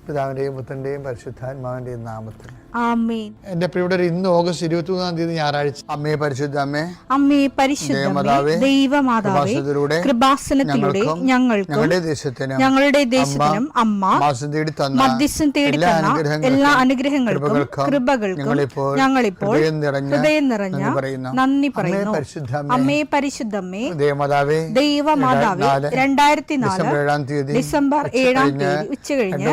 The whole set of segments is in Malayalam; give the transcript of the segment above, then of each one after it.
പിതാവിന്റെയും പുത്രന്റെയും പരിശുദ്ധാത്മാവിന്റെയും നാമത്തിൽ ആമേൻ. എന്റെ പ്രിയപ്പെട്ടവർ, ഇന്ന് ഓഗസ്റ്റ് 23 ഞായറാഴ്ച. അമ്മേ പരിശുദ്ധ അമ്മേ, അമ്മേ പരിശുദ്ധമേ, ദൈവമാതാവേ, കൃപാസനത്തിലൂടെ ഞങ്ങളുടെ ദേശത്തിനും അമ്മ മധ്യസ്ഥം തേടി തന്ന എല്ലാ അനുഗ്രഹങ്ങൾക്കും കൃപകൾക്കും ഞങ്ങളിപ്പോൾ ഹൃദയം നിറഞ്ഞ നന്ദി പറയുന്നു. അമ്മേ പരിശുദ്ധമേ, ദൈവമാതാവേ, 2004 ഡിസംബർ 7 ഉച്ചകഴിഞ്ഞ്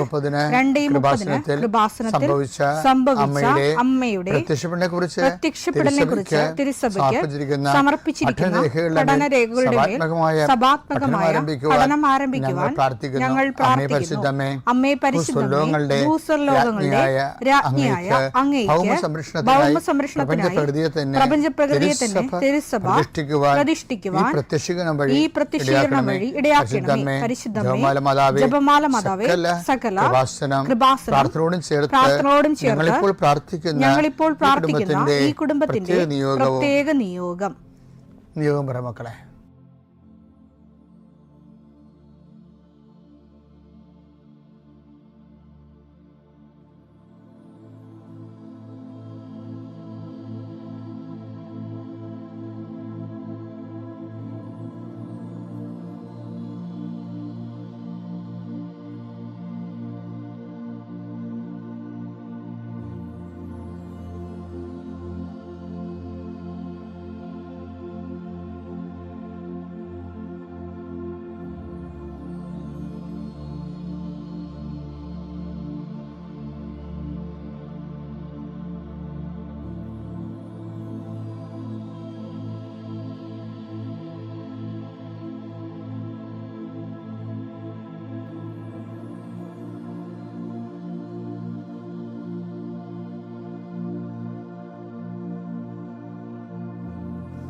2:30 കൃപാസനത്തിൽ സംഭവിച്ച അമ്മയുടെ പ്രത്യക്ഷപ്പെടലിനെ കുറിച്ച് തിരുസഭയ്ക്ക് സമർപ്പിച്ചിരിക്കുന്ന പഠനരേഖകളുടെ മേൽ സഭാത്മകമായ പഠനം ആരംഭിക്കുവാൻ ഞങ്ങൾ പ്രാർത്ഥിക്കുന്നു. അമ്മേ പരിശുദ്ധമേ, ഭൂസ്വർലോകങ്ങളുടെ രാജ്ഞിയായ അങ്ങേയ്ക്ക് ഭൗമസംരക്ഷണത്തിനായി പ്രപഞ്ചപ്രകൃതിയെ തന്നെ തിരുസഭ പ്രതിഷ്ഠിക്കുവാൻ ഈ പ്രത്യക്ഷീകരണം വഴി ഇടയാക്കണമേ. പരിശുദ്ധമേ, ജപമാല മാതാവേ, സകല കൃപാസനം പ്രാർത്ഥനയോടും ചേർത്ത് ഞങ്ങളിപ്പോൾ പ്രാർത്ഥിക്കുന്ന ഈ കുടുംബത്തിന്റെ പ്രത്യേക നിയോഗം പറ മക്കളെ.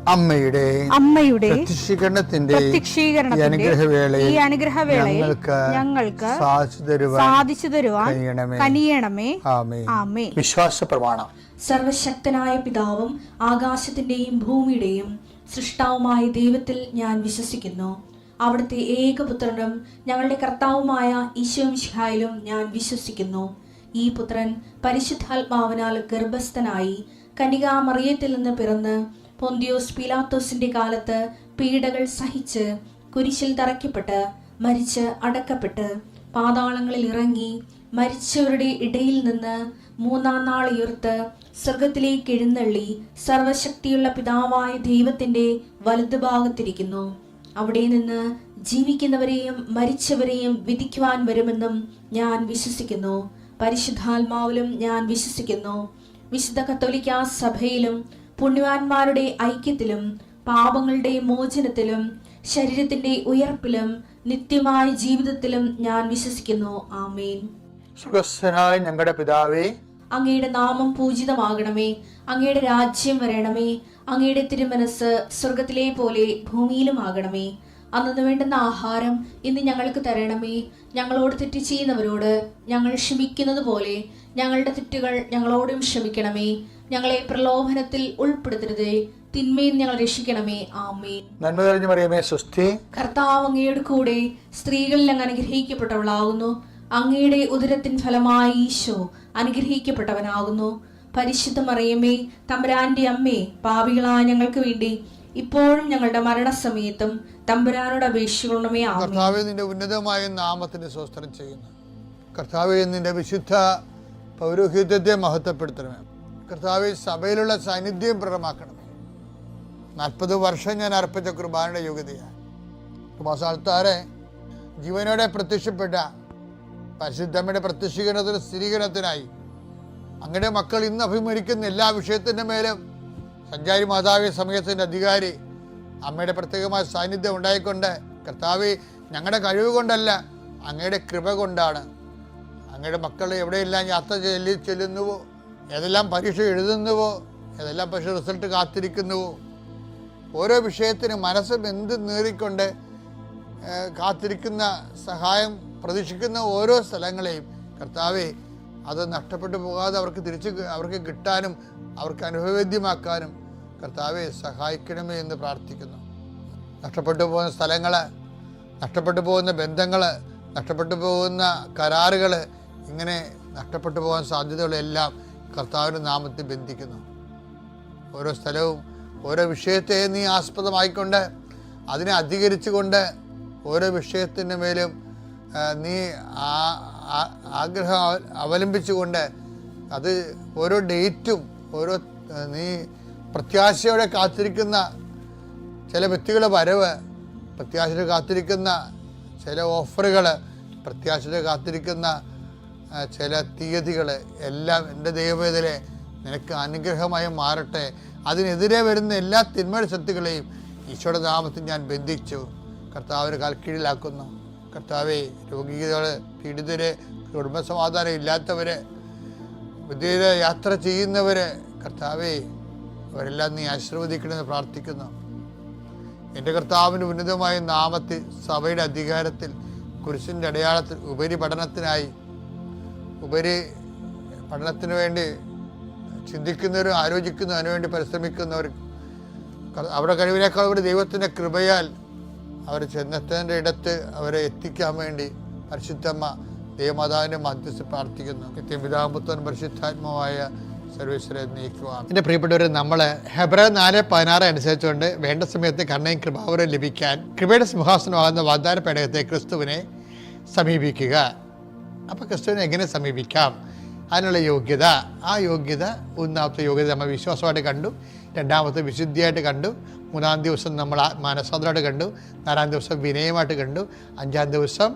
അമ്മയുടെ പ്രത്യക്ഷീകരണത്തിന്റെ ഈ അനുഗ്രഹവേളയിൽ ഞങ്ങൾക്ക് സാധിച്ചു തരുവാൻ കനിയണമേ. ആമേൻ. വിശ്വാസ പ്രമാണം. സർവശക്തനായ പിതാവും ആകാശത്തിന്റെയും ഭൂമിയുടെയും സൃഷ്ടാവുമായ ദൈവത്തിൽ ഞാൻ വിശ്വസിക്കുന്നു. അവിടുത്തെ ഏകപുത്രനും ഞങ്ങളുടെ കർത്താവുമായ ഈശോമിശിഹായിലും ഞാൻ വിശ്വസിക്കുന്നു. ഈ പുത്രൻ പരിശുദ്ധാത്മാവിനാൽ ഗർഭസ്ഥനായി കന്യകാമറിയത്തിൽ നിന്ന് പിറന്ന് പൊന്തിയോസ് പീലാത്തോസിന്റെ കാലത്ത് പീഡകൾ സഹിച്ച് കുരിശിൽ തറയ്ക്കപ്പെട്ട് മരിച്ച് അടക്കപ്പെട്ട് പാതാളങ്ങളിൽ ഇറങ്ങി മരിച്ചവരുടെ ഇടയിൽ നിന്ന് 3-ാം നാൾ ഉയർത്ത് സ്വർഗത്തിലേക്ക് എഴുന്നള്ളി സർവശക്തിയുള്ള പിതാവായ ദൈവത്തിന്റെ വലതുഭാഗത്തിരിക്കുന്നു. അവിടെ നിന്ന് ജീവിക്കുന്നവരെയും മരിച്ചവരെയും വിധിക്കുവാൻ വരുമെന്നും ഞാൻ വിശ്വസിക്കുന്നു. പരിശുദ്ധാത്മാവിലും ഞാൻ വിശ്വസിക്കുന്നു. വിശുദ്ധ കത്തോലിക്കാ സഭയിലും പുണ്യവാന്മാരുടെ ഐക്യത്തിലും പാപങ്ങളുടെ മോചനത്തിലും ശരീരത്തിന്റെ ഉയർപ്പിലും നിത്യമായ ജീവിതത്തിലും ഞാൻ വിശ്വസിക്കുന്നു. ആമേൻ. സ്വർഗ്ഗസ്ഥനായ ഞങ്ങളുടെ പിതാവേ, അങ്ങയുടെ നാമം പൂജിതമാകണമേ. അങ്ങയുടെ രാജ്യം വരണമേ. അങ്ങയുടെ തിരുമനസ് സ്വർഗത്തിലെ പോലെ ഭൂമിയിലും ആകണമേ. അന്നു വേണ്ടുന്ന ആഹാരം ഇന്ന് ഞങ്ങൾക്ക് തരണമേ. ഞങ്ങളോട് തെറ്റ് ചെയ്യുന്നവരോട് ഞങ്ങൾ ക്ഷമിക്കുന്നത് പോലെ ഞങ്ങളുടെ തെറ്റുകൾ ഞങ്ങളോടും ക്ഷമിക്കണമേ. ഞങ്ങളെ പ്രലോഭനത്തിൽ ഉൾപ്പെടുത്തരുതേ, തിന്മയിൽ ഞങ്ങൾ രക്ഷിക്കണമേ. ആമേൻ. നന്മ നിറഞ്ഞ മറിയമേ, സ്വസ്തി. കർത്താവ് അങ്ങയുടെ കൂടെ സ്ത്രീകളിൽ അങ്ങ് അനുഗ്രഹിക്കപ്പെട്ടവളാകുന്നു. അങ്ങയുടെ ഉദരത്തിൻ ഫലമായി ഈശോ അനുഗ്രഹിക്കപ്പെട്ടവനാകുന്നു. പരിശുദ്ധ മറിയമേ, തമ്പുരാന്റെ അമ്മേ, പാപികളായ ഞങ്ങൾക്ക് വേണ്ടി ഇപ്പോഴും ഞങ്ങളുടെ മരണസമയത്തും തമ്പുരാനോട് അപേക്ഷിക്കണമേ. ആമേൻ. കർത്താവേ, നിന്റെ ഉന്നതമായ നാമത്തിന് സ്തോത്രം ചെയ്യുന്നു. കർത്താവേ, നിന്റെ വിശുദ്ധ പൗരോഹിത്യത്തെ മഹത്വപ്പെടുത്തണമേ. കർത്താവേ, സഭയിലുള്ള സാന്നിധ്യം പ്രകടമാക്കണമേ. 40 വർഷം ഞാൻ അർപ്പിച്ച കുർബാനയുടെ യോഗ്യതയാണ്. കൃപാസ്ഥാനത്താറെ ജീവനോടെ പ്രത്യക്ഷപ്പെട്ട പരിശുദ്ധമ്മയുടെ പ്രത്യക്ഷീകരണത്തിന് സ്ഥിരീകരണത്തിനായി അങ്ങയുടെ മക്കൾ ഇന്ന് അഭിമുഖിക്കുന്ന എല്ലാ വിഷയത്തിൻ്റെ മേലും സഞ്ചാരി മാതാവി സമയത്തിൻ്റെ അധികാരി അമ്മയുടെ പ്രത്യേകമായ സാന്നിധ്യം ഉണ്ടായിക്കൊണ്ട് കർത്താവേ, ഞങ്ങളുടെ കഴിവ് കൊണ്ടല്ല, അങ്ങയുടെ കൃപ കൊണ്ടാണ് അങ്ങയുടെ മക്കൾ എവിടെയെല്ലാം യാത്ര ചെല്ലുന്നുവോ, ഏതെല്ലാം പരീക്ഷ എഴുതുന്നുവോ, ഏതെല്ലാം പക്ഷേ റിസൾട്ട് കാത്തിരിക്കുന്നുവോ, ഓരോ വിഷയത്തിന് മനസ്സും എന്ത് നേറിക്കൊണ്ട് കാത്തിരിക്കുന്ന സഹായം പ്രതീക്ഷിക്കുന്ന ഓരോ സ്ഥലങ്ങളെയും കർത്താവേ, അത് നഷ്ടപ്പെട്ടു പോകാതെ അവർക്ക് കിട്ടാനും അവർക്ക് അനുഭവവേദ്യമാക്കാനും കർത്താവെ സഹായിക്കണമേ എന്ന് പ്രാർത്ഥിക്കുന്നു. നഷ്ടപ്പെട്ടു പോകുന്ന സ്ഥലങ്ങൾ, നഷ്ടപ്പെട്ടു പോകുന്ന ബന്ധങ്ങൾ, നഷ്ടപ്പെട്ടു പോകുന്ന കരാറുകൾ ഇങ്ങനെ നഷ്ടപ്പെട്ടു പോകാൻ സാധ്യതകളെല്ലാം കർത്താവിൻ്റെ നാമത്തിൽ ബന്ധിക്കുന്നു. ഓരോ സ്ഥലവും ഓരോ വിഷയത്തെ നീ ആസ്പദമായിക്കൊണ്ട് അതിനെ അധികരിച്ചുകൊണ്ട് ഓരോ വിഷയത്തിൻ്റെ മേലും നീ ആഗ്രഹം അവലംബിച്ചുകൊണ്ട് അത് ഓരോ ഡേറ്റും ഓരോ നീ പ്രത്യാശയോടെ കാത്തിരിക്കുന്ന ചില വ്യക്തികളുടെ വരവ്, പ്രത്യാശയോടെ കാത്തിരിക്കുന്ന ചില ഓഫറുകൾ, പ്രത്യാശയോടെ കാത്തിരിക്കുന്ന ചില തീയതികൾ എല്ലാം എൻ്റെ ദൈവവേദനെ നിനക്ക് അനുഗ്രഹമായി മാറട്ടെ. അതിനെതിരെ വരുന്ന എല്ലാ തിന്മയുടെ ശക്തികളെയും ഈശോയുടെ നാമത്തിൽ ഞാൻ ബന്ധിച്ചു കർത്താവിന് കാൽക്കീഴിലാക്കുന്നു. കർത്താവെ, രോഗികൾ, പീഡിതര്, കുടുംബസമാധാനം ഇല്ലാത്തവര്, വിദേശ യാത്ര ചെയ്യുന്നവര്, കർത്താവെ അവരെല്ലാം നീ ആശീർവദിക്കണമെന്ന് പ്രാർത്ഥിക്കുന്നു. എൻ്റെ കർത്താവിൻ്റെ ഉന്നതമായ നാമത്തിൽ സഭയുടെ അധികാരത്തിൽ കുരിശിൻ്റെ അടയാളത്തിൽ ഉപരി പഠനത്തിന് വേണ്ടി ചിന്തിക്കുന്നവരും ആലോചിക്കുന്നവരും അതിനുവേണ്ടി പരിശ്രമിക്കുന്നവരും അവരുടെ കഴിവിനേക്കാൾ ഒരു ദൈവത്തിൻ്റെ കൃപയാൽ അവർ ചെന്നെത്തേണ്ട ഇടത്ത് അവരെ എത്തിക്കാൻ വേണ്ടി പരിശുദ്ധമ്മ ദൈവമാതാവിൻ്റെ മധ്യസ്ഥ പ്രാർത്ഥിക്കുന്നു. നിത്യപിതാപുത്രൻ പരിശുദ്ധാത്മാവായ സർവേശ്വരെ നയിക്കുവാൻ. എൻ്റെ പ്രിയപ്പെട്ടവർ, നമ്മൾ ഹെബ്രായർ 4:16 അനുസരിച്ചുകൊണ്ട് വേണ്ട സമയത്ത് കരുണയും കൃപാവരവും ലഭിക്കാൻ കൃപയുടെ സിംഹാസനമാകുന്ന വാഗ്ദാന പേടകത്തെ ക്രിസ്തുവിനെ സമീപിക്കുക. അപ്പോൾ ക്രിസ്തുവിനെ എങ്ങനെ സമീപിക്കാം? അതിനുള്ള യോഗ്യത, ആ യോഗ്യത, ഒന്നാമത്തെ യോഗ്യത നമ്മൾ വിശ്വാസമായിട്ട് കണ്ടു, രണ്ടാമത്തെ വിശുദ്ധിയായിട്ട് കണ്ടു, മൂന്നാം ദിവസം നമ്മൾ മാനസാന്തരമായിട്ട് കണ്ടു, നാലാം ദിവസം വിനയമായിട്ട് കണ്ടു, അഞ്ചാം ദിവസം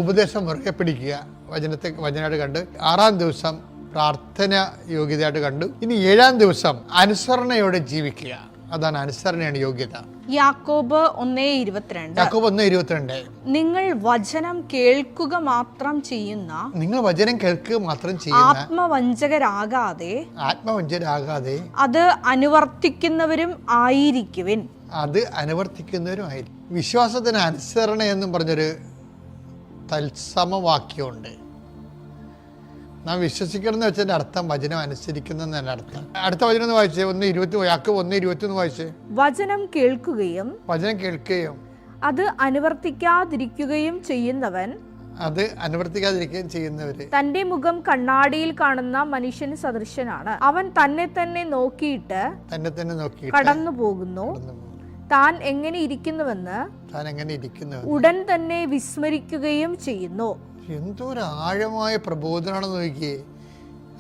ഉപദേശം മുറുകെ പിടിക്കുക വചനമായിട്ട് കണ്ടു, ആറാം ദിവസം പ്രാർത്ഥന യോഗ്യതയായിട്ട് കണ്ടു. ഇനി ഏഴാം ദിവസം അനുസരണയോടെ ജീവിക്കുക. അതാണ് അനുസരണയാണ് യോഗ്യത. യാക്കോബ് 1:22 നിങ്ങൾ വചനം കേൾക്കുക മാത്രം ചെയ്യുന്ന ആത്മവഞ്ചകരാകാതെ അത് അനുവർത്തിക്കുന്നവരും ആയിരിക്കുവിൻ. വിശ്വാസത്തിന് അനുസരണ എന്നും പറഞ്ഞൊരു തത്സമവാക്യമുണ്ട്. നാം വിശ്വസിക്കണം എന്ന് വെച്ചതിന്റെ അർത്ഥം വചനം അനുസരിക്കുന്നതിന്റെ അർത്ഥം. അടുത്ത വചനം ഒന്ന് വായിച്ചേ, 1:21 വായിച്ചേ. വചനം കേൾക്കുകയും അത് അനുവർത്തിക്കാതിരിക്കുകയും ചെയ്യുന്നവര് തന്റെ മുഖം കണ്ണാടിയിൽ കാണുന്ന മനുഷ്യന് സദൃശനാണ്. അവൻ തന്നെ തന്നെ നോക്കിയിട്ട് കടന്നു പോകുന്നു. താൻ എങ്ങനെ ഇരിക്കുന്നുവെന്ന് ഉടൻ തന്നെ വിസ്മരിക്കുകയും ചെയ്യുന്നു. എന്തൊരു ആഴമായ പ്രബോധനമാണെന്ന് നോക്കിയേ.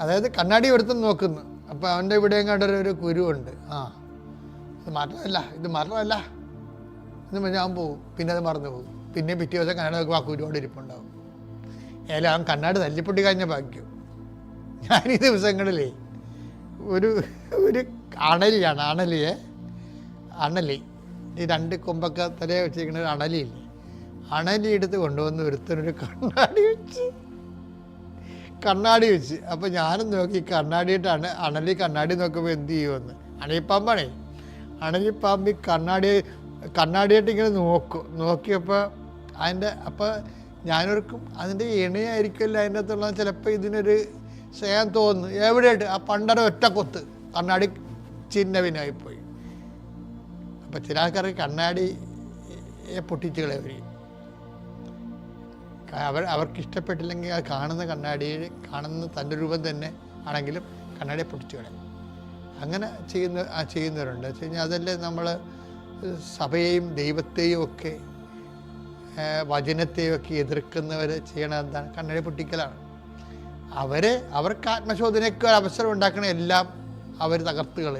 അതായത് കണ്ണാടി എടുത്ത് നോക്കുന്നു, അപ്പം അവൻ്റെ ഇവിടെയും കണ്ടൊരു കുരുവുണ്ട്. ഇത് മരണമല്ല എന്ന് ഞാൻ പോകും, പിന്നെ അത് മറന്നു പോകും. പിന്നെ പിറ്റേ ദിവസം കണ്ണാടി നോക്കുമ്പോൾ ആ കുരുവോട് ഇരിപ്പുണ്ടാവും. ഏതായാലും അവൻ കണ്ണാടി തല്ലിപ്പൊട്ടി കഴിഞ്ഞ ഭാഗ്യം. ഞാൻ ഈ ദിവസങ്ങളിലേ ഒരു അണലി ഈ രണ്ട് കൊമ്പൊക്കെ തലയെ വെച്ചിരിക്കുന്ന ഒരു അണലിയില്ലേ, അണലി എടുത്ത് കൊണ്ടുവന്ന് ഒരുത്തനൊരു കണ്ണാടി വെച്ച്. അപ്പം ഞാനും നോക്കി കണ്ണാടിയിട്ടാണ് അണലി കണ്ണാടി നോക്കുമ്പോൾ എന്ത് ചെയ്യുമെന്ന്. അണലിപ്പാമ്പ് കണ്ണാടിയായിട്ട് ഇങ്ങനെ നോക്കിയപ്പോൾ അപ്പോൾ ഞാനൊരുക്കും അതിൻ്റെ ഇണയായിരിക്കുമല്ലോ അതിൻ്റെ അകത്തുള്ള, ചിലപ്പോൾ ഇതിനൊരു സ്നേഹം തോന്നുന്നു. എവിടെയായിട്ട് ആ പണ്ടര ഒറ്റ കൊത്ത് കണ്ണാടി ചിഹ്നവിനായിപ്പോയി. അപ്പം ചില ആൾക്കാർക്ക് കണ്ണാടിയെ പൊട്ടിച്ച് കളയും. അവർക്ക് ഇഷ്ടപ്പെട്ടില്ലെങ്കിൽ ആ കാണുന്ന തൻ്റെ രൂപം തന്നെ ആണെങ്കിലും കണ്ണാടിയെ പൊട്ടിച്ച് കളയും. അങ്ങനെ ചെയ്യുന്നവരുണ്ട്. വെച്ച് കഴിഞ്ഞാൽ അതല്ലേ നമ്മൾ സഭയെയും ദൈവത്തെയും ഒക്കെ വചനത്തെയും ഒക്കെ എതിർക്കുന്നവർ ചെയ്യണത് എന്താണ്? കണ്ണാടി പൊട്ടിക്കലാണ്. അവർക്ക് ആത്മശോധനയ്ക്ക് അവസരം ഉണ്ടാക്കണ എല്ലാം അവർ തകർത്തുകൾ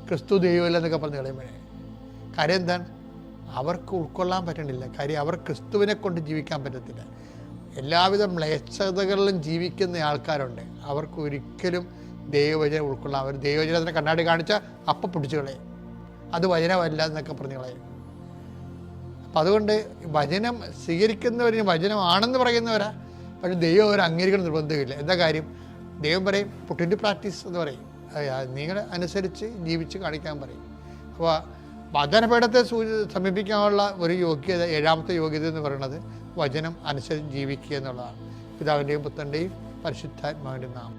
ക്രിസ്തു ദൈവമില്ല എന്നൊക്കെ പറഞ്ഞ് കളയുമ്പോഴേ കാര്യം എന്താണ്? അവർക്ക് ഉൾക്കൊള്ളാൻ പറ്റണില്ല. കാര്യം അവർ ക്രിസ്തുവിനെ കൊണ്ട് ജീവിക്കാൻ പറ്റത്തില്ല. എല്ലാവിധ മ്ലേച്ഛതകളിലും ജീവിക്കുന്ന ആൾക്കാരുണ്ട്. അവർക്ക് ഒരിക്കലും ദൈവവചനം ഉൾക്കൊള്ളാം. അവർ ദൈവവചനത്തിന് കണ്ണാടി കാണിച്ചാൽ അപ്പം പിടിച്ചു കളയും, അത് വചനമല്ല എന്നൊക്കെ പറഞ്ഞു കളയും. അപ്പം അതുകൊണ്ട് വചനം സ്വീകരിക്കുന്നവരിന് വചനമാണെന്ന് പറയുന്നവരാ, പക്ഷെ ദൈവം അവർ അംഗീകരിക്കണം നിർബന്ധമില്ല. എന്താ കാര്യം? ദൈവം പറയും പുട്ട് ഇൻ ടു പ്രാക്ടീസ് എന്ന് പറയും. നിങ്ങൾ അനുസരിച്ച് ജീവിച്ച് കാണിക്കാൻ പറയും. അപ്പോൾ വചനപീഠത്തെ സമീപിക്കാനുള്ള ഒരു യോഗ്യത, ഏഴാമത്തെ യോഗ്യത എന്ന് പറയുന്നത് വചനം അനുസരിച്ച് ജീവിക്കുക എന്നുള്ളതാണ്. പിതാവിൻ്റെയും പുത്രൻ്റെയും പരിശുദ്ധാത്മാവിൻ്റെയും നാമം.